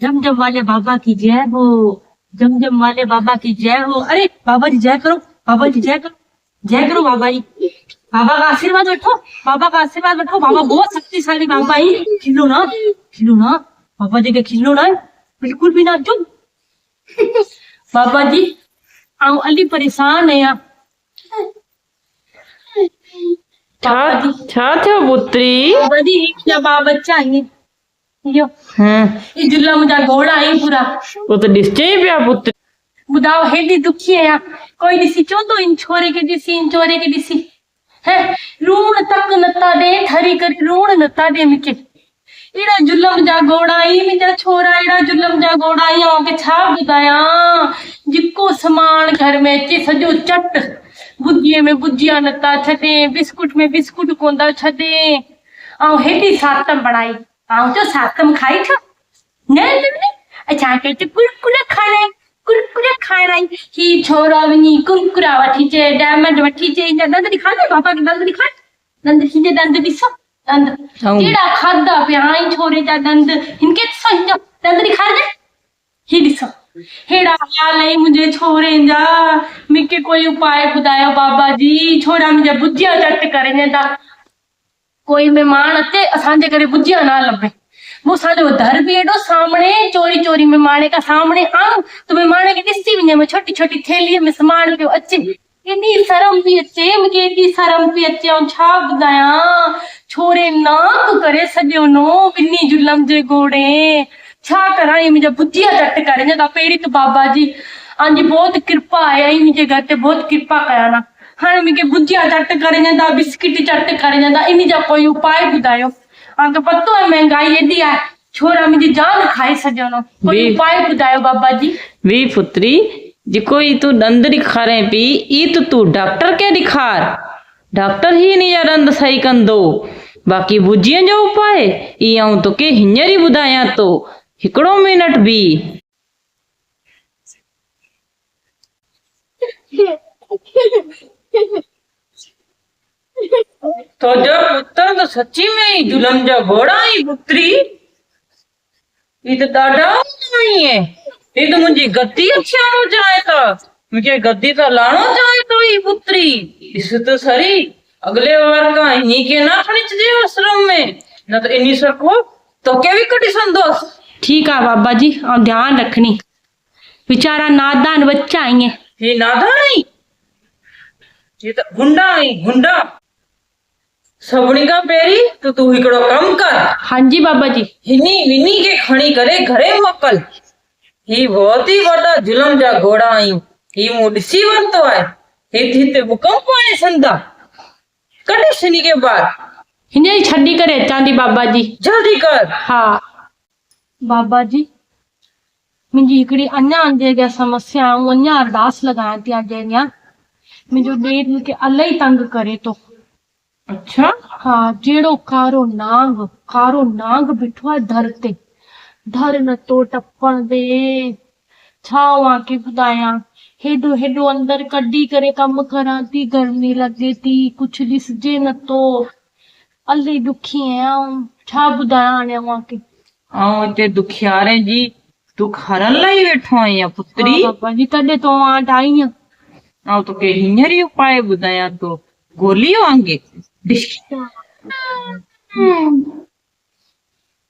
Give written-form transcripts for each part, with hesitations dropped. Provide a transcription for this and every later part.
जमजम वाले बाबा की जय हो। जमजम वाले बाबा की जय हो। अरे बाबा जी जय करो। बाबा जी जय करो। जय करो बाबा जी। बाबा का आशीर्वाद बैठो। बाबा का आशीर्वाद बैठो। बाबा बहुत शक्तिशाली बाबा ही। खिलो ना। खिलो ना। बाबा जी के खिलो ना। बिल्कुल भी ना चुप। बाबा जी आओ अली परेशान है यहाँ। बाबा जी छा थियो पुत्री? बाबा जी एक या बाबा बच्चा आएंगे यो हाँ ये जुल्ला मुझा घोड़ा आई पूरा वो तो डिस्टे ही पिया पुत्री। बुधाओ हेडी दुखी है यहाँ। कोई दिसी चौंदो इन छोरे के दिसी इन चोरे के दिसी है। रूण तक नता दे ठरी कर रूण नता दे मिके इड़ा जुलम जा घोड़ा आई मिजा छोरा इड़ा जुलम जा घोड़ा आई आओ के छा बुदाया जिको समान घर में चे सजो चट भुजिए में भुजिया नता छदे बिस्कुट में बिस्कुट कोंदा छदे आओ हेडी सातम बनाई आओ तो सातम खाई था नहीं अच्छा कहते कुरकुरे खाना है कुरकुरे खाना है ही छोरा वनी कुरकुरा वठी चे डायमंड वठी चे इनका दंद दिखा दे पापा के दंद दिखा दंद हिंदे दंद दिसो दंद केड़ा खादा पे आई छोरे जा दंद इनके सो हिंदो दंद दिखा दे ही दिसो हेड़ा हाल है मुझे छोरे जा मिके कोई उपाय बुधायो बाबा जी छोरा मुझे बुझिया चट करे दा कोई मेहमान अचे असांजे करे बुझिया ना लभे वो साजो दर भी एडो सामने चोरी चोरी मेहमाने का सामने आऊं तो मेहमाने के दिसती भी मैं छोटी छोटी थैली में सामान पियो अचे इतनी शर्म भी अचे मुझे इतनी शर्म भी अचे और छा बुधाया छोरे नाक करे सजो नो बिन्नी जुलम जे घोड़े छा कराई मुझे बुद्धिया चट करे ता पेड़ी तो बाबा जी आंजी बहुत कृपा है आई मुझे घर ते बहुत कृपा कया ना हाँ मुझे बुद्धिया चट करे ता बिस्किट चट करे ता इन जा कोई उपाय बुधायो आंके पतो है महंगाई एडी है छोरा मुझे जान खाई सजो नो कोई उपाय बुधायो बाबा जी। वी पुत्री जिको ई तू दंद दिखारे पी ई तो तू डॉक्टर के दिखार डॉक्टर ही नहीं दंद सही कंदो बाकी बुझिया जो उपाय ई आऊं तो के हिंजरी बुधाया तो हिकड़ो मिनट भी तो जब पुत्र तो सच्ची में ही जुलम जा घोड़ा ही पुत्री ये तो दादा नहीं है ये तो मुझे गद्दी अच्छा हो जाए तो मुझे गद्दी तो लानो जाए तो ही पुत्री इस तो सरी अगले बार का इन्हीं के ना खनिच दे आश्रम में न तो इन्हीं सर को तो क्या भी कटी संदोष। ठीक है बाबा जी और ध्यान रखनी बेचारा नादान बच्चा आएंगे ये नादा नहीं ये तो गुंडा है गुंडा सबनी का पेरी तो तू हिकड़ो कम कर। हाँ जी बाबा जी हिनी विनी के खणी करे घरे मोकल ही बहुत ही बड़ा जुलम जा घोड़ा आई ही मुडसी वरतो है ही थीते भूकंप आए संदा कटे शनि के बाद हिने छड़ी करे चांदी बाबा जी जल्दी कर। हाँ बाबा जी मुझी हिकड़ी अन्या अंजे के समस्या अन्या अरदास लगाया थी अजे न्या मुझो डेट के अलाई तंग करे तो अच्छा हाँ जेड़ो कारो नाग बिठो है धरते धर न तो टप्पण दे छावा के बुदाया हेडो हेडो अंदर कड्डी करे कम करा थी गर्मी लगे थी कुछ दिसजे न तो अल्ली दुखी है छा बुदाया आने वहां के आओ ते दुखियारे जी दुख हरन लाई बैठो है या पुत्री। हाँ बाबा जी तदे तो वहां आई है आओ तो के हिंजरी उपाय बुदाया तो गोली वांगे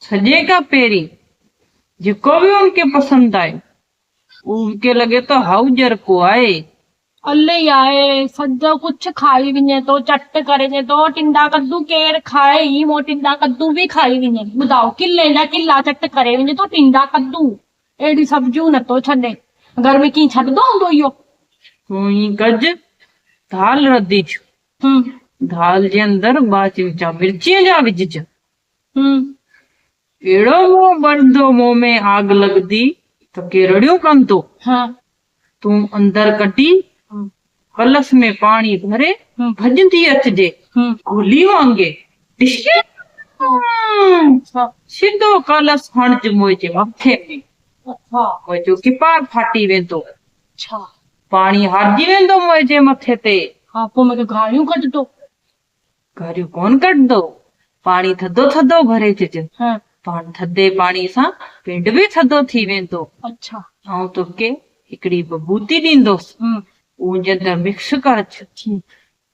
सजे का पेरी जिको भी उनके पसंद आए उनके लगे तो हाउजर को आए अल्ले आए सज्जा कुछ खाई भी नहीं तो चट करे तो टिंडा कद्दू केर खाए ही वो टिंडा कद्दू भी खाई भी नहीं बुधाओ किले ना किला चट करे भी तो टिंडा कद्दू एडी सब्जू न तो छे घर में की छद दो दो यो गज दाल रद्दी दाल जे अंदर बाच विचा मिर्ची जा विझ एड़ो मुंह बंदो मुंह में आग लगदी तो केरड़ियों कम तो हाँ तू अंदर कटी कलश में पानी भरे भजती अचजे गोली वांगे डिशके सीधो कलश हणज मोजे मथे में मोजो किपार फाटी वेंदो पानी हारजी वेंदो मोजे मथे ते हाँ पो मैं गाड़ियों कट दो गाड़ियों कौन कट दो पानी थदो थदो भरे चे हाँ पण थधे पाणी सां पिंड बि थधो थी वेंदो। अच्छा ऐं तोखे हिकिड़ी बबूती ॾींदोसि, उहो जे अंदरि मिक्स कर ठीक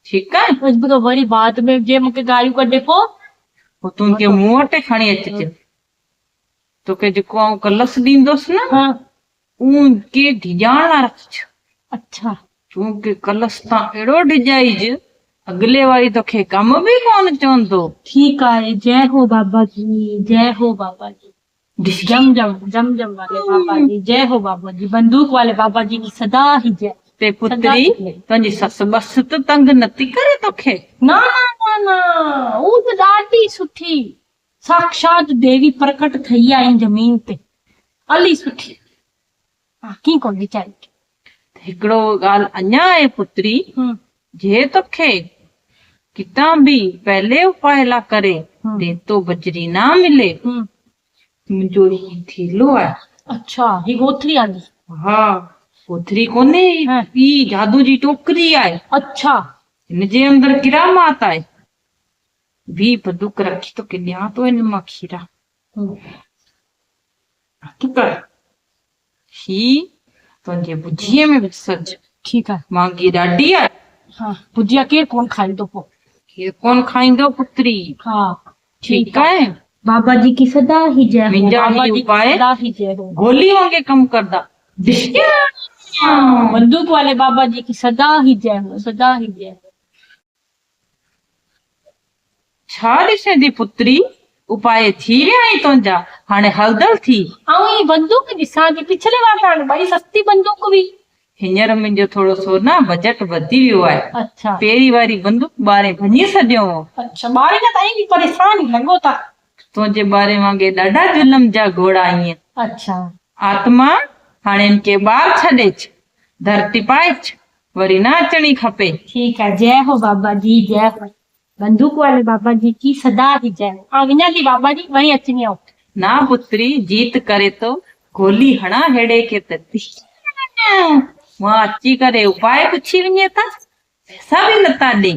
ठीकु आहे। बस तो वरी बाद में जे मूंखे गालियूं कढे पोइ पोइ तूं हुनखे मूं वटि खणी अचिजे। तोखे जेको आउं कलस ॾींदोसि न, हाँ उहो के डिॼाइण लाइ रखिजो। अच्छा चूंकि कलस तां अहिड़ो डिॼाइज, अॻिले वारी तोखे कम बि कोन चवंदो। ठीक है। जय हो बाबा जी, जय हो बाबा जी। जम जम जम जम वाले बाबा जी, जय हो बाबा जी। बंदूक वाले बाबा जी की सदा ही जय। ते पुत्री, तुंहिंजी ससु बस त तंग नथी करे तोखे? ना ना ना ना, वो तो ॾाढी सुठी साक्षात देवी प्रकट थई आई जमीन ते। अली सुठी की कोन वीचारी। हिकिड़ो ॻाल्हि अञा आहे पुत्री, जे तोखे कितां बि पहले उपाय ला करे देतो बजरी ना मिले, मुंहिंजो ही थेलो आहे। अच्छा ही गोथरी आली। हा कोथरी कोन्हे, ही जादू जी टोकरी आहे। अच्छा हिनजे अंदरि किरामात आहे। भी बंदूक रखी तो ॾियां तो हिन मां खीरा। ठीक आहे, ही तुंहिंजे भुजीअ में विसर्ज। ठीक आहे। मांगी ॾाढी आहे। हाँ भुजिया केर कोन खाईंदो पोइ। केर कोन खाईंदो पुत्री। हाँ ठीक आहे। बाबा जी की सदा ही जय हो। मुंहिंजा बाबा ही जी की उपाय सदा ही जय हो। गोली वांगे कम करदा। बंदूक वाले बाबा जी की सदा ही जय हो, सदा ही जय हो। छा ॾिसे थी पुत्री, उपाय थी विया आहिनि तुंहिंजा, हाणे हलदल थी। ऐं ही बंदूक ॾिसां थी, पिछले बार हाणे बड़ी सस्ती बंदूक हुई। हींअर मुंहिंजो थोरो सो ना बजट वधी वियो आहे। अच्छा पहिरीं वारी बंदूक ॿारे भञी छॾियो। अच्छा ॿारे न ताईं बि परेशान लॻो था। तुंहिंजे ॿारे वांगे ॾाढा जुलम जा घोड़ा आहिनि। अच्छा आत्मा हाणे इनके ॿार छॾे धरती पाए वरी न अचणी खपे। ठीक है। जय हो बाबा जी, जय हो। बंदूक वाले बाबा जी की सदा ही जय हो। वञा थी बाबा जी, वरी अचणी हो। ना पुत्री, जीत करे तो गोली हणा हेड़े के तती। मां अची करे उपाय पुछी वञे था, पैसा बि नथा ॾे।